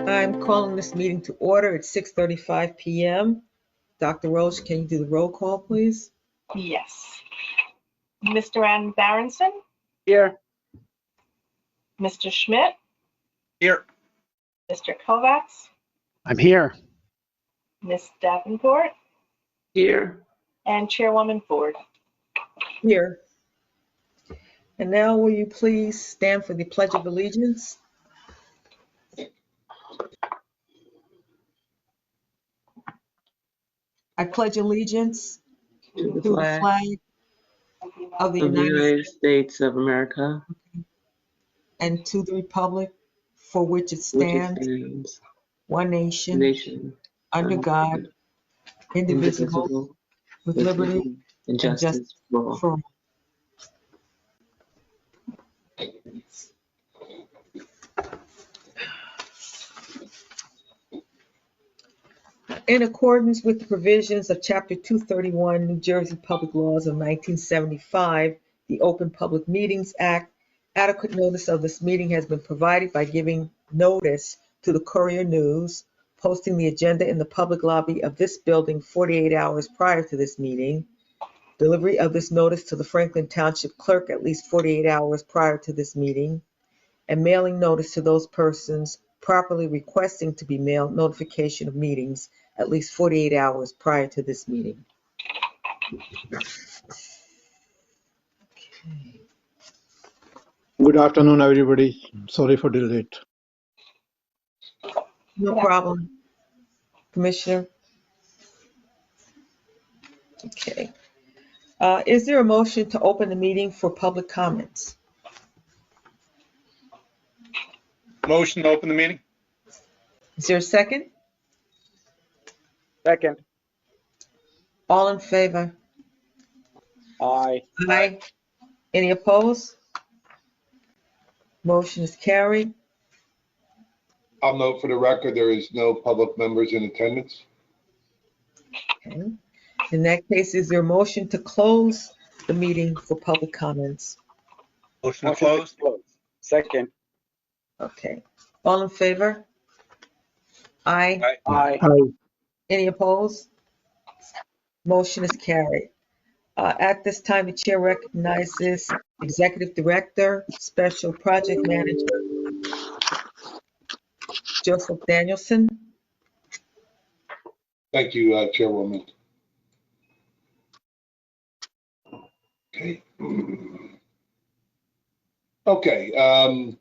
I'm calling this meeting to order at 6:35 p.m. Dr. Roche, can you do the roll call, please? Yes. Mr. Ann Berenson, Here. Mr. Schmidt, Here. Mr. Kovacs, I'm here. Ms. Davenport, Here. and Chairwoman Ford. Here. And now will you please stand for the Pledge of Allegiance? I pledge allegiance To the to the flag flag of the of the United United States of America, States and to the republic for which it which stands, stands one the nation, nation under God, indivisible, indivisible, with with liberty liberty and and justice justice for all. for all. In accordance with the provisions of Chapter 231 New Jersey Public Laws of 1975, the Open Public Meetings Act, adequate notice of this meeting has been provided by giving notice to the Courier News, posting the agenda in the public lobby of this building 48 hours prior to this meeting, delivery of this notice to the Franklin Township Clerk at least 48 hours prior to this meeting, and mailing notice to those persons properly requesting to be mailed notification of meetings at least 48 hours prior to this meeting. Good afternoon, everybody. Sorry for the late. No problem, Commissioner. Okay. Is there a motion to open the meeting for public comments? Motion to open the meeting? Is there a second? Second. All in favor? Aye. Aye. Any opposed? Motion is carried. I'll note for the record, there is no public members in attendance. Okay. In that case, is there a motion to close the meeting for public comments? Motion to close? Second. Okay. All in favor? Aye. Aye. Any opposed? Motion is carried. At this time, the chair recognizes Executive Director, Special Project Manager, Joseph Danielson. Thank you, Chairwoman. Okay. Okay.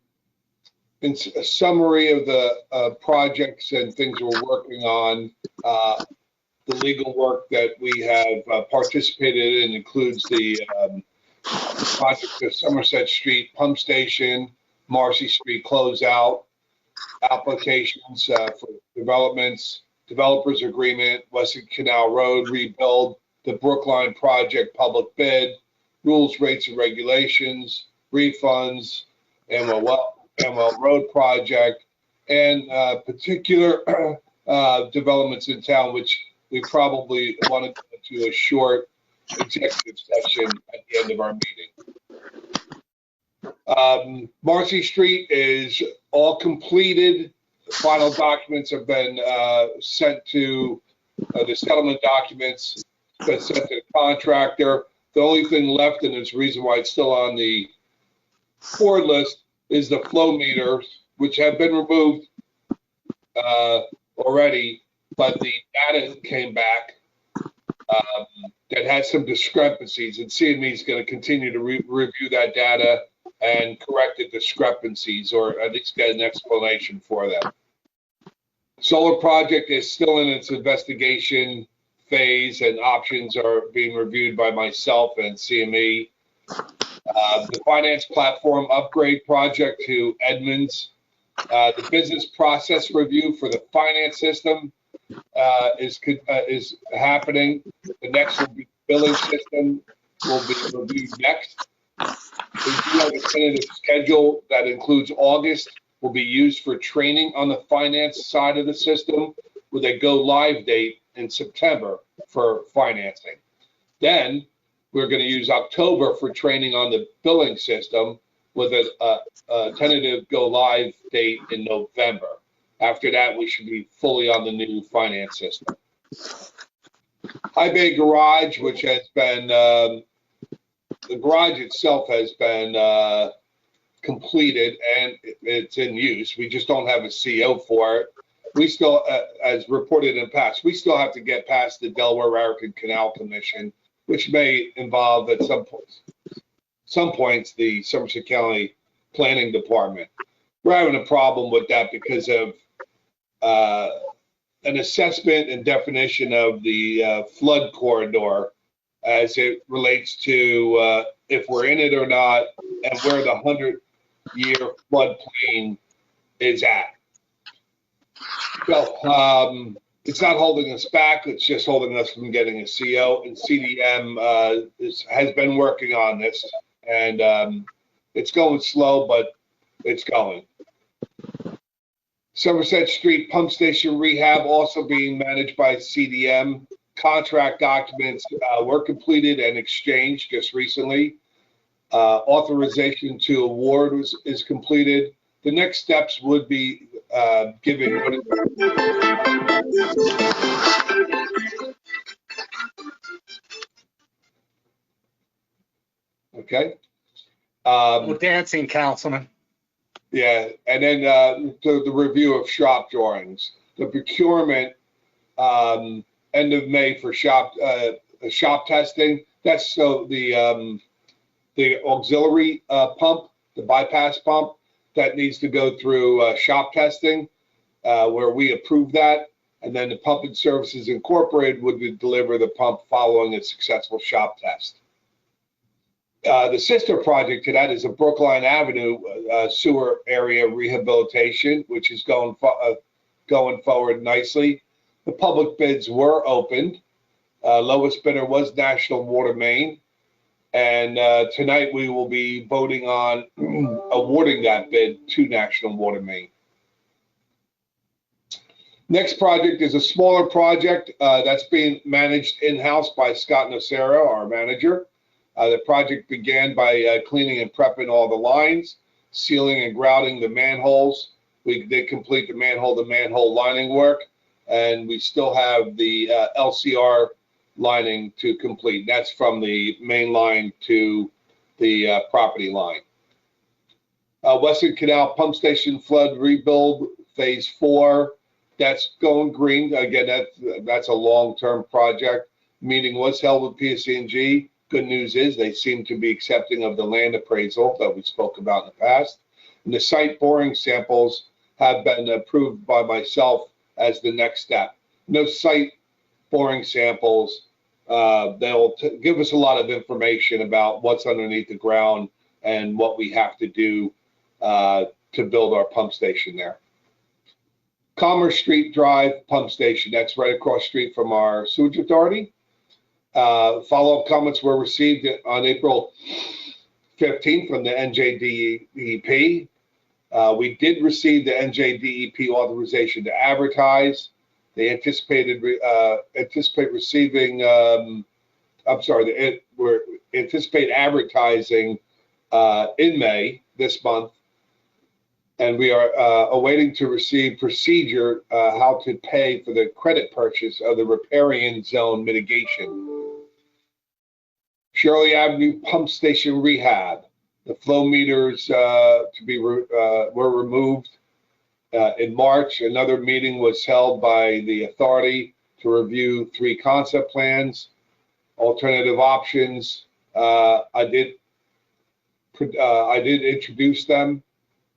In a summary of the projects and things we're working on, the legal work that we have participated in includes the project of Somerset Street Pump Station, Marcy Street Closeout, applications for developers agreement, Weston Canal Road rebuild, the Brookline project public bid, rules, rates, and regulations, refunds, Amwell Road project, and particular developments in town, which we probably want to go into a short executive session at the end of our meeting. Marcy Street is all completed. The final documents have been sent to the settlement documents, been sent to the contractor. The only thing left, and there's a reason why it's still on the board list, is the flow meters, which have been removed already, but the data came back that has some discrepancies, and CME is going to continue to review that data and correct the discrepancies, or at least get an explanation for them. Solar project is still in its investigation phase, and options are being reviewed by myself and CME. The finance platform upgrade project to Edmonds, the business process review for the finance system is happening. The next will be billing system will be reviewed next. We do have a tentative schedule that includes August will be used for training on the finance side of the system, with a go live date in September for financing. Then we're going to use October for training on the billing system, with a tentative go live date in November. After that, we should be fully on the new finance system. High Bay Garage, which has been, the garage itself has been completed and it's in use. We just don't have a CO for it. We still, as reported in the past, we still have to get past the Delaware-Raritan Canal Commission, which may involve at some points the Somerset County Planning Department. We're having a problem with that because of an assessment and definition of the flood corridor as it relates to if we're in it or not and where the 100-year floodplain is at. So it's not holding us back. It's just holding us from getting a CO. And CDM has been working on this, and it's going slow, but it's going. Somerset Street Pump Station Rehab also being managed by CDM. Contract documents were completed and exchanged just recently. Authorization to award is completed. The next steps would be giving notice. Okay. Well, dancing, Councilman. Yeah, and then the review of shop drawings, the procurement end of May for shop testing. That's so the auxiliary pump, the bypass pump, that needs to go through shop testing, where we approve that, and then the Pumping Services Incorporated would deliver the pump following a successful shop test. The sister project to that is a Brookline Avenue sewer area rehabilitation, which is going forward nicely. The public bids were opened. Lowest bidder was National Water Main. And tonight we will be voting on awarding that bid to National Water Main. Next project is a smaller project that's being managed in-house by Scott Nocera, our manager. The project began by cleaning and prepping all the lines, sealing and grouting the manholes. We did complete the manhole lining work, and we still have the LCR lining to complete. That's from the main line to the property line. Western Canal Pump Station Flood Rebuild Phase 4. That's going green. Again, that's a long-term project. Meeting was held with PSC&G. Good news is they seem to be accepting of the land appraisal that we spoke about in the past. And the site boring samples have been approved by myself as the next step. No site boring samples. They'll give us a lot of information about what's underneath the ground and what we have to do to build our pump station there. Commerce Street Drive Pump Station, that's right across the street from our sewage authority. Follow-up comments were received on April 15th from the NJDEP. We did receive the NJDEP authorization to advertise. They anticipate receiving, anticipate advertising in May this month. And we are awaiting to receive procedure how to pay for the credit purchase of the riparian zone mitigation. Shirley Avenue Pump Station Rehab. The flow meters were removed in March. Another meeting was held by the authority to review 3 concept plans, alternative options. I did introduce them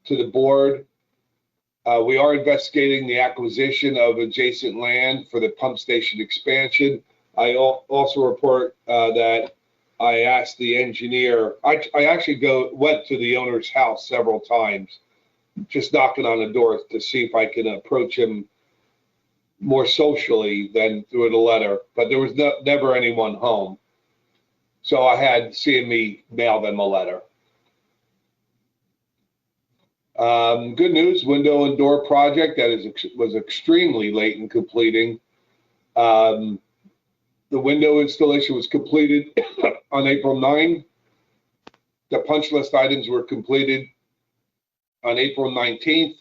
to the board. We are investigating the acquisition of adjacent land for the pump station expansion. I also report that I asked the engineer, I actually went to the owner's house several times, just knocking on the door to see if I can approach him more socially than through the letter, but there was never anyone home. So I had CME mail them a letter. Good news, window and door project that was extremely late in completing. The window installation was completed on April 9. The punch list items were completed on April 19th.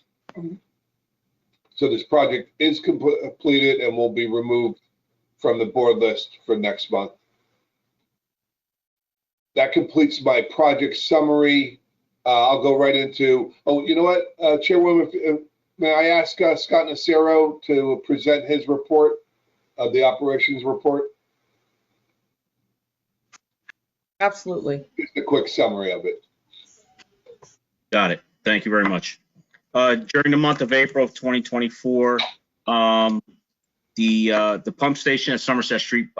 So this project is completed and will be removed from the board list for next month. That completes my project summary. I'll go right into, oh, you know what, Chairwoman, may I ask Scott Nacero to present his report, the operations report? Absolutely. Just a quick summary of it. Got it. Thank you very much. During the month of April of 2024, the pump station at Somerset Street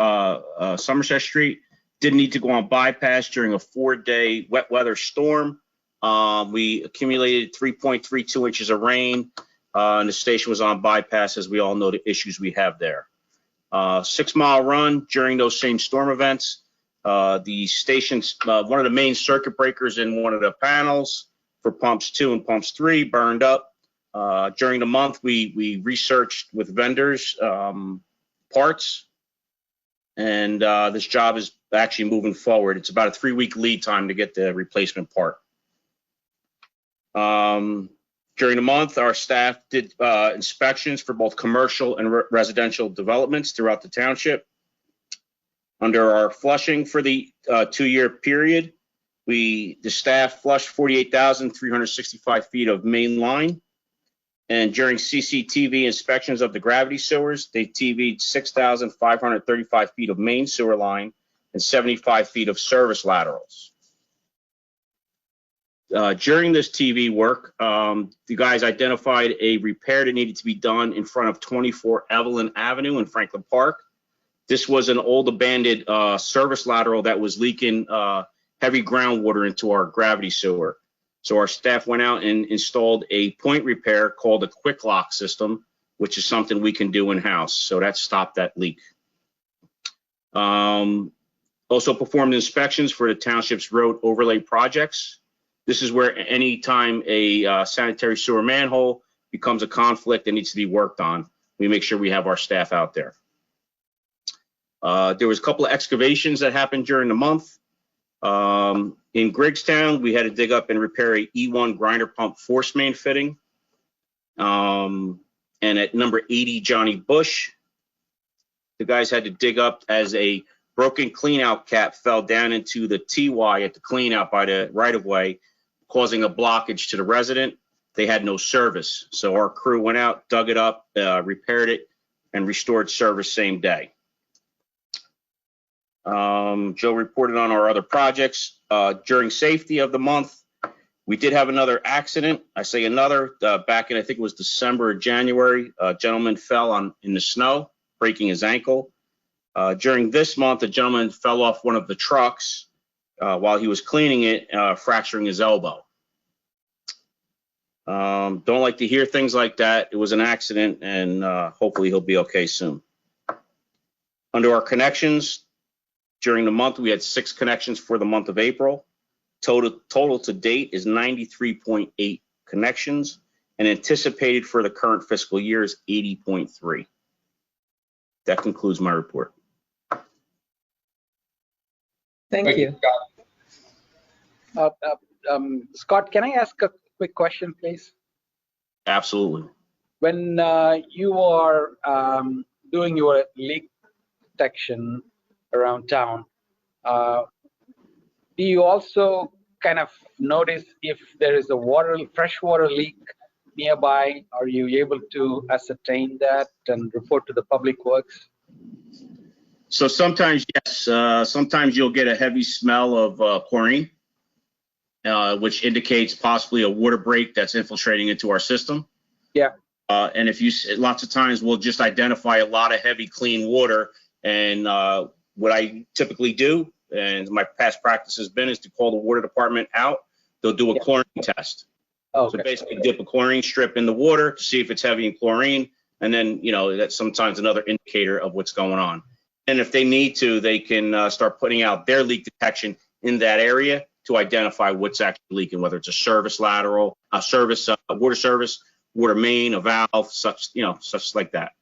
did need to go on bypass during a 4-day wet weather storm. We accumulated 3.32 inches of rain, and the station was on bypass, as we all know the issues we have there. 6-mile run during those same storm events. The station's one of the main circuit breakers in one of the panels for pumps 2 and pumps 3 burned up. During the month, we researched with vendors parts, and this job is actually moving forward. It's about a 3-week lead time to get the replacement part. During the month, our staff did inspections for both commercial and residential developments throughout the township. Under our flushing for the 2-year period, the staff flushed 48,365 feet of main line. And during CCTV inspections of the gravity sewers, they TV'd 6,535 feet of main sewer line and 75 feet of service laterals. During this TV work, the guys identified a repair that needed to be done in front of 24 Evelyn Avenue in Franklin Park. This was an old abandoned service lateral that was leaking heavy groundwater into our gravity sewer. So our staff went out and installed a point repair called a quick lock system, which is something we can do in-house. So that stopped that leak. Also performed inspections for the township's road overlay projects. This is where anytime a sanitary sewer manhole becomes a conflict that needs to be worked on, we make sure we have our staff out there. There was a couple of excavations that happened during the month. In Griggstown, we had to dig up and repair a E1 grinder pump force main fitting. And at number 80 Johnny Bush, the guys had to dig up as a broken cleanout cap fell down into the TY at the cleanout by the right-of-way, causing a blockage to the resident. They had no service. So our crew went out, dug it up, repaired it, and restored service same day. Joe reported on our other projects. During safety of the month, we did have another accident. I say another, back in, I think it was December or January, a gentleman fell in the snow, breaking his ankle. During this month, a gentleman fell off one of the trucks while he was cleaning it, fracturing his elbow. Don't like to hear things like that. It was an accident, and hopefully he'll be okay soon. Under our connections, during the month, we had 6 connections for the month of April. Total to date is 93.8 connections, and anticipated for the current fiscal year is 80.3. That concludes my report. Thank you. Scott. Scott, can I ask a quick question, please? Absolutely. When you are doing your leak detection around town, do you also kind of notice if there is a freshwater leak nearby? Are you able to ascertain that and report to the public works? So sometimes, yes. Sometimes you'll get a heavy smell of chlorine, which indicates possibly a water break that's infiltrating into our system. Yeah. And lots of times we'll just identify a lot of heavy, clean water. And what I typically do, and my past practice has been, is to call the water department out. They'll do a chlorine test. Okay. So basically dip a chlorine strip in the water to see if it's heavy in chlorine. And then, that's sometimes another indicator of what's going on. And if they need to, they can start putting out their leak detection in that area to identify what's actually leaking, whether it's a service lateral, a water service, water main, a valve, such like that.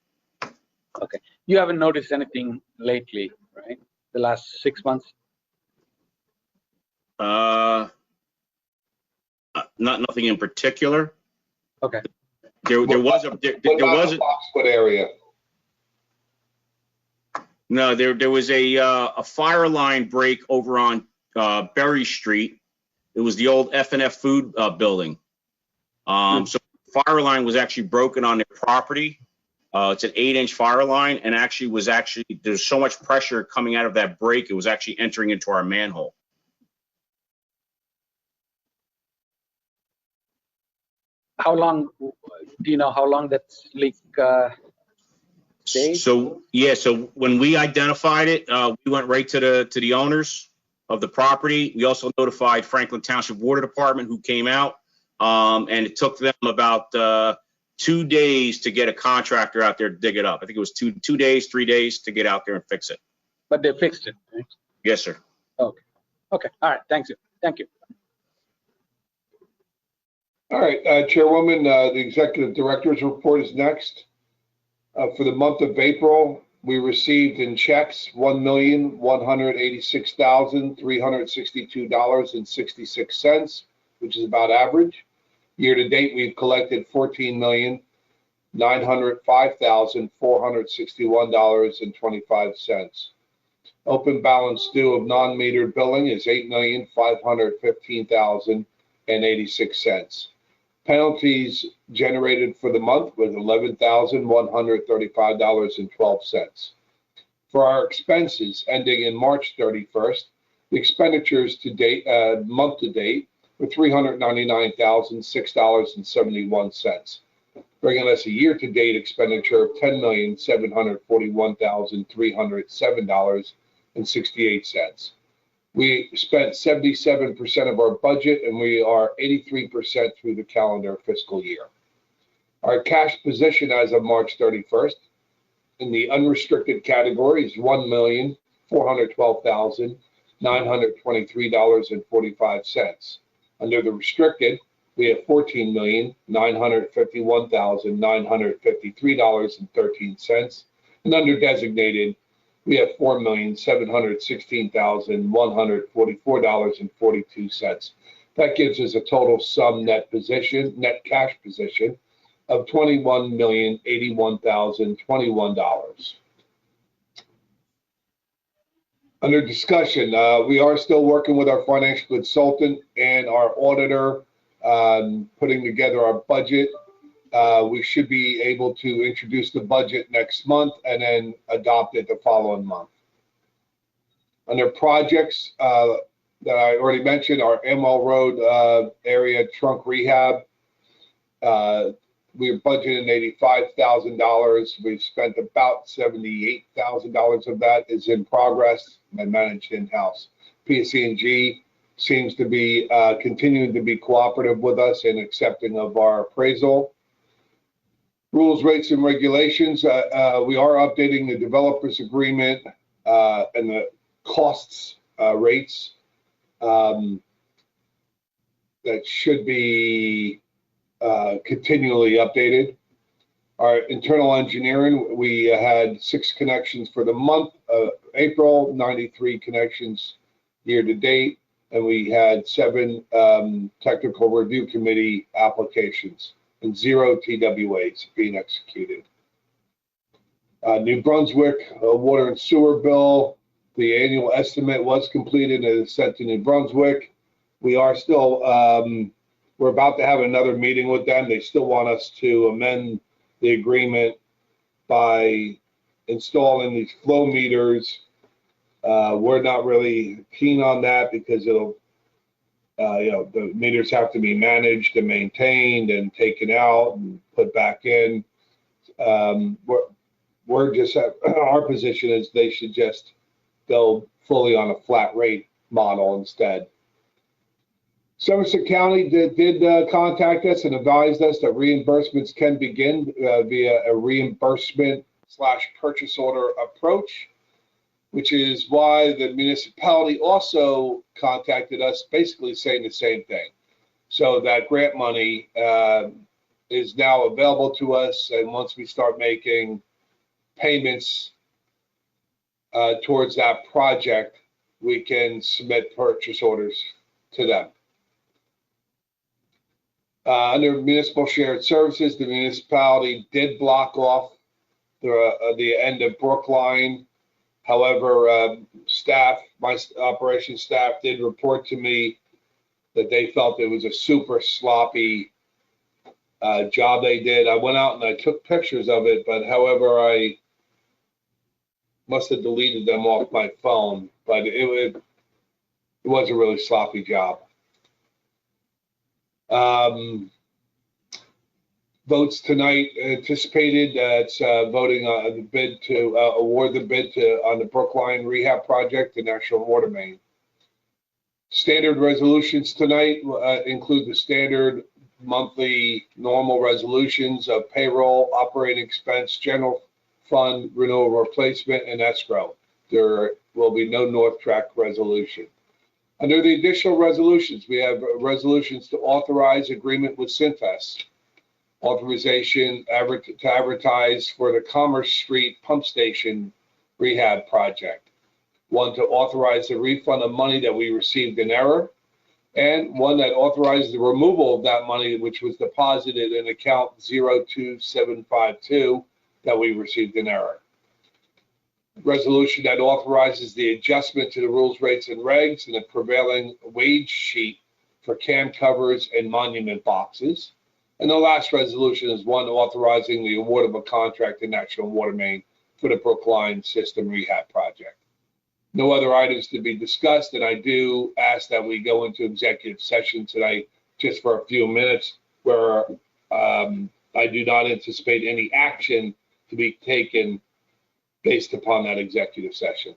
Okay. You haven't noticed anything lately, right? The last 6 months? Nothing in particular. Okay. There was a, What there about was the a, Foxwood area? no, there was a fire line break over on Berry Street. It was the old F&F food building. So fire line was actually broken on their property. It's an 8-inch fire line, and there's so much pressure coming out of that break, it was actually entering into our manhole. How long, do you know how long that leak stayed? So when we identified it, we went right to the owners of the property. We also notified Franklin Township Water Department, who came out, and it took them about 2 days to get a contractor out there to dig it up. I think it was 2 days, 3 days to get out there and fix it. But they fixed it, right? Yes, sir. Okay, okay, all right, thank you. All right, Chairwoman, the Executive Director's report is next. For the month of April, we received in checks $1,186,362.66, which is about average. Year to date, we've collected $14,905,461.25. Open balance due of non-metered billing is $8,515,086. Penalties generated for the month was $11,135.12. For our expenses ending in March 31st, the expenditures to date, month to date, were $399,006.71, bringing us a year-to-date expenditure of $10,741,307.68. We spent 77% of our budget, and we are 83% through the calendar fiscal year. Our cash position as of March 31st in the unrestricted category is $1,412,923.45. Under the restricted, we have $14,951,953.13. And under designated, we have $4,716,144.42. That gives us a total sum net cash position of $21,081,021. Under discussion, we are still working with our financial consultant and our auditor, putting together our budget. We should be able to introduce the budget next month and then adopt it the following month. Under projects that I already mentioned, our ML Road area trunk rehab, we're budgeting $85,000. We've spent about $78,000 of that is in progress and managed in-house. PSC&G seems to be continuing to be cooperative with us in accepting of our appraisal. Rules, rates, and regulations, we are updating the developers agreement and the costs rates that should be continually updated. Our internal engineering, we had 6 connections for the month of April, 93 connections year to date, and we had 7 technical review committee applications and 0 TWAs being executed. New Brunswick water and sewer bill, the annual estimate was completed and is sent to New Brunswick. We are still, we're about to have another meeting with them. They still want us to amend the agreement by installing these flow meters. We're not really keen on that because it'll, the meters have to be managed and maintained and taken out and put back in. We're just, our position is they should just go fully on a flat rate model instead. Somerset County did contact us and advised us that reimbursements can begin via a reimbursement/purchase order approach, which is why the municipality also contacted us, basically saying the same thing. So that grant money is now available to us, and once we start making payments towards that project, we can submit purchase orders to them. Under municipal shared services, the municipality did block off the end of Brookline. However, my operations staff did report to me that they felt it was a super sloppy job they did. I went out and I took pictures of it, but however, I must have deleted them off my phone. But it was a really sloppy job. Votes tonight anticipated. It's voting on the bid to award the bid on the Brookline Rehab Project, the National Water Main. Standard resolutions tonight include the standard monthly normal resolutions of payroll, operating expense, general fund, renewal replacement, and escrow. There will be no North Track resolution. Under the additional resolutions, we have resolutions to authorize agreement with Cintas, authorization to advertise for the Commerce Street Pump Station Rehab Project. One to authorize the refund of money that we received in error, and one that authorizes the removal of that money which was deposited in account 02752 that we received in error. Resolution that authorizes the adjustment to the rules, rates, and regs and the prevailing wage sheet for can covers and monument boxes. And the last resolution is one authorizing the award of a contract to National Water Main for the Brookline System Rehab Project. No other items to be discussed, and I do ask that we go into executive session tonight just for a few minutes where I do not anticipate any action to be taken based upon that executive session.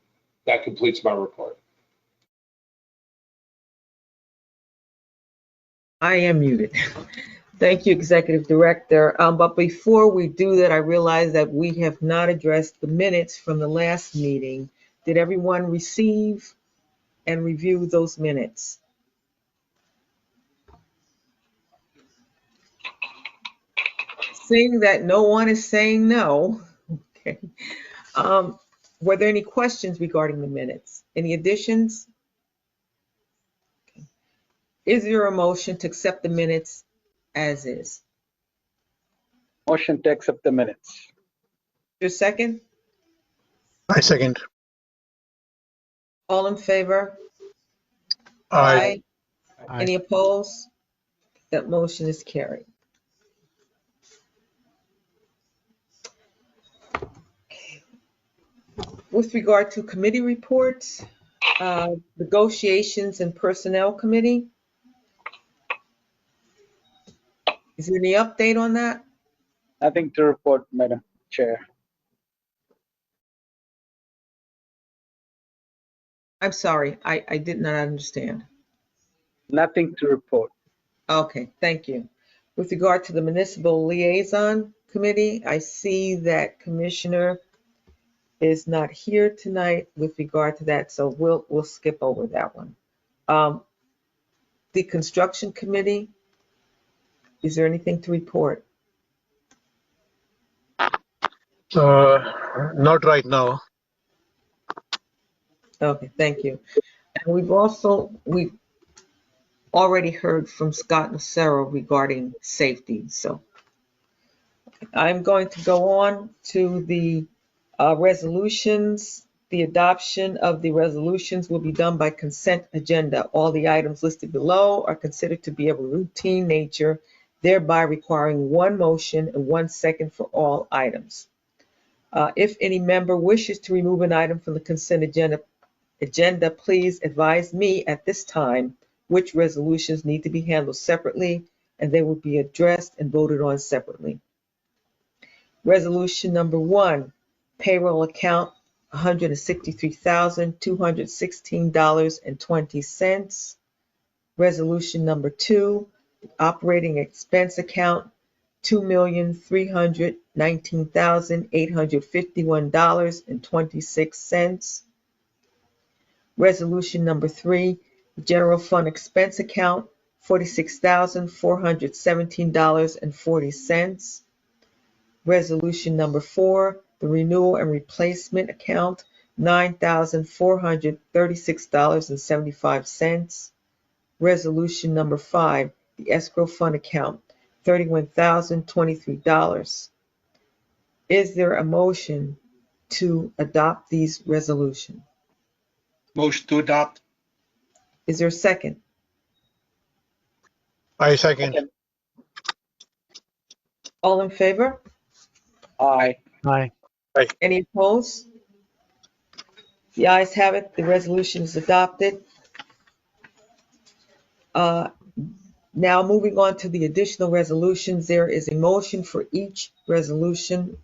That completes my report. I am muted. Thank you, Executive Director. But before we do that, I realize that we have not addressed the minutes from the last meeting. Did everyone receive and review those minutes? Seeing that no one is saying no, okay. Were there any questions regarding the minutes? Any additions? Is there a motion to accept the minutes as is? Motion to accept the minutes. Your second? I second. All in favor? Aye. Any opposed? That motion is carried. With regard to committee reports, negotiations and personnel committee, is there any update on that? Nothing to report, Madam Chair. I'm sorry, I did not understand. Nothing to report. Okay, thank you. With regard to the municipal liaison committee, I see that Commissioner is not here tonight with regard to that, so we'll skip over that one. The construction committee, is there anything to report? Not right now. Okay, thank you. And we've already heard from Scott Nacero regarding safety, so I'm going to go on to the resolutions. The adoption of the resolutions will be done by consent agenda. All the items listed below are considered to be of a routine nature, thereby requiring one motion and 1 second for all items. If any member wishes to remove an item from the consent agenda, please advise me at this time which resolutions need to be handled separately, and they will be addressed and voted on separately. Resolution number 1, payroll account $163,216.20. Resolution number 2, operating expense account $2,319,851.26. Resolution number 3, general fund expense account $46,417.40. Resolution number 4, the renewal and replacement account, $9,436.75. Resolution number 5, the escrow fund account, $31,023. Is there a motion to adopt these resolutions? Motion to adopt. Is there a second? I second. Second. All in favor? Aye. Aye. Any opposed? The ayes have it. The resolution is adopted. Now moving on to the additional resolutions, there is a motion for each resolution.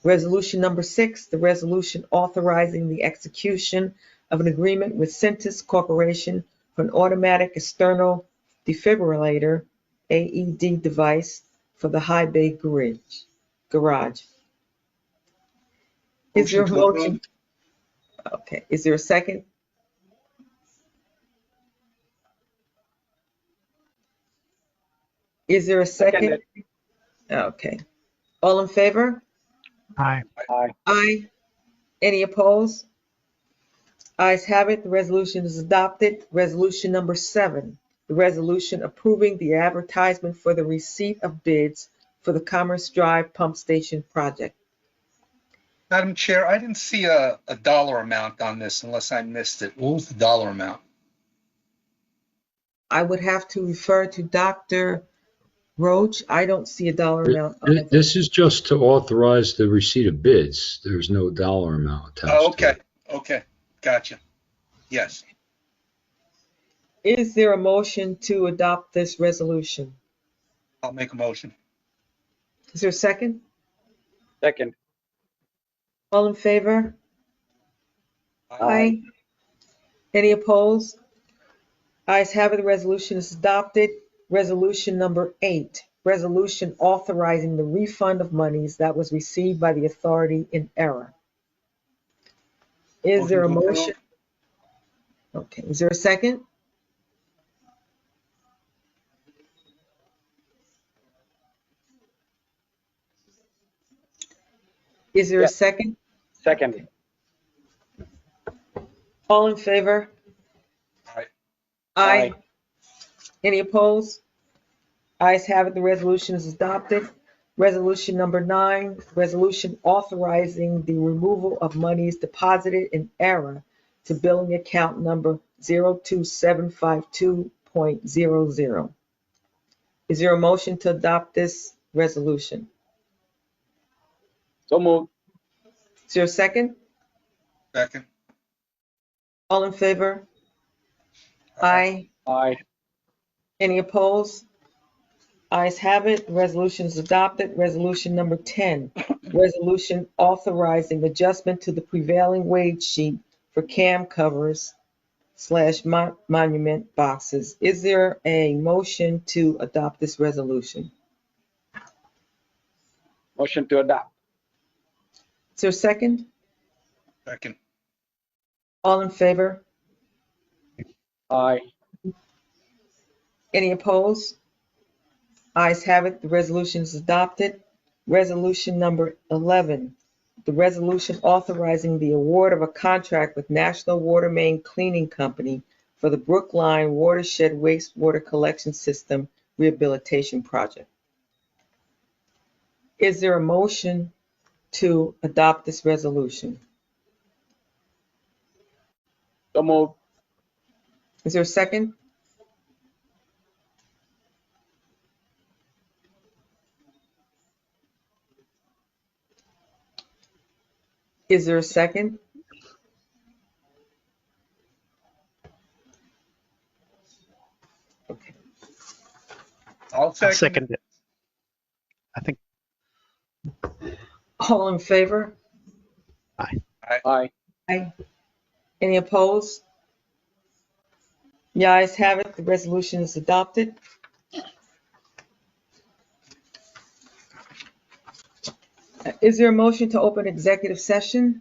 Resolution number 6, the resolution authorizing the execution of an agreement with Centus Corporation for an automatic external defibrillator AED device for the High Bay Garage. Is there a Motion to approve. motion? Okay, is there a second? Is there a second? Seconded. Okay. All in favor? Aye. Aye. Aye. Any opposed? Ayes have it. The resolution is adopted. Resolution number 7, the resolution approving the advertisement for the receipt of bids for the Commerce Drive Pump Station project. Madam Chair, I didn't see a dollar amount on this unless I missed it. What was the dollar amount? I would have to refer to Dr. Roach. I don't see a dollar amount either. This is just to authorize the receipt of bids. There's no dollar amount attached Oh, to okay, it. okay, gotcha. Yes, Is there a motion to adopt this resolution? I'll make a motion. Is there a second? Second. All in favor? Aye. Any opposed? Ayes have it. The resolution is adopted. Resolution number 8, resolution authorizing the refund of monies that was received by the authority in error. Is there a Motion to motion? Okay, is there a second? Is there a Yes. second? Second. All in favor? Aye. Aye. Any opposed? Ayes have it. The resolution is adopted. Resolution number 9, resolution authorizing the removal of monies deposited in error to billing account number 02752.00. Is there a motion to adopt this resolution? So moved. Is there a second? Second. All in favor? Aye. Aye. Any opposed? Ayes have it. The resolution is adopted. Resolution number 10, resolution authorizing adjustment to the prevailing wage sheet for cam covers / monument boxes. Is there a motion to adopt this resolution? Motion to adopt. Is there a second? Second. All in favor? Aye. Any opposed? Ayes have it. The resolution is adopted. Resolution number 11, the resolution authorizing the award of a contract with National Water Main Cleaning Company for the Brookline Watershed Wastewater Collection System Rehabilitation Project. Is there a motion to adopt this resolution? So moved. Is there a second? Is there a second? Okay. I'll I'll second. second it. I think, All in favor? Aye. Aye. Any opposed? The ayes have it. The resolution is adopted. Is there a motion to open executive session?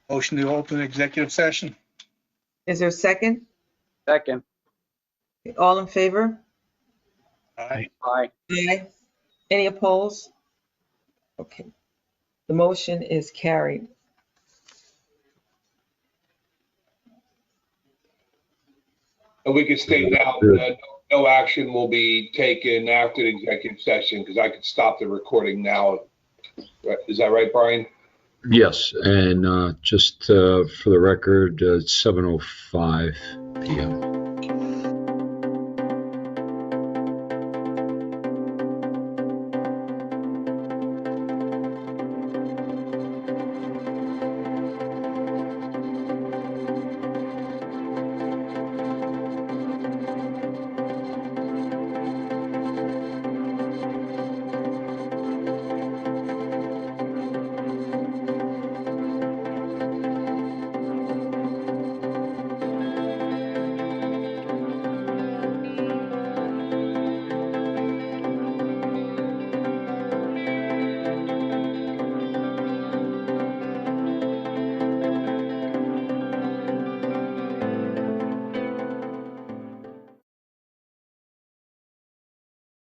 Motion to open executive session. Is there a second? Second. All in favor? Aye. Aye. Aye. Any opposed? Okay. The motion is carried. And we can state now that no action will be taken after the executive session because I could stop the recording now. Is that right, Brian? Yes, and just for the record, it's 7:05 p.m.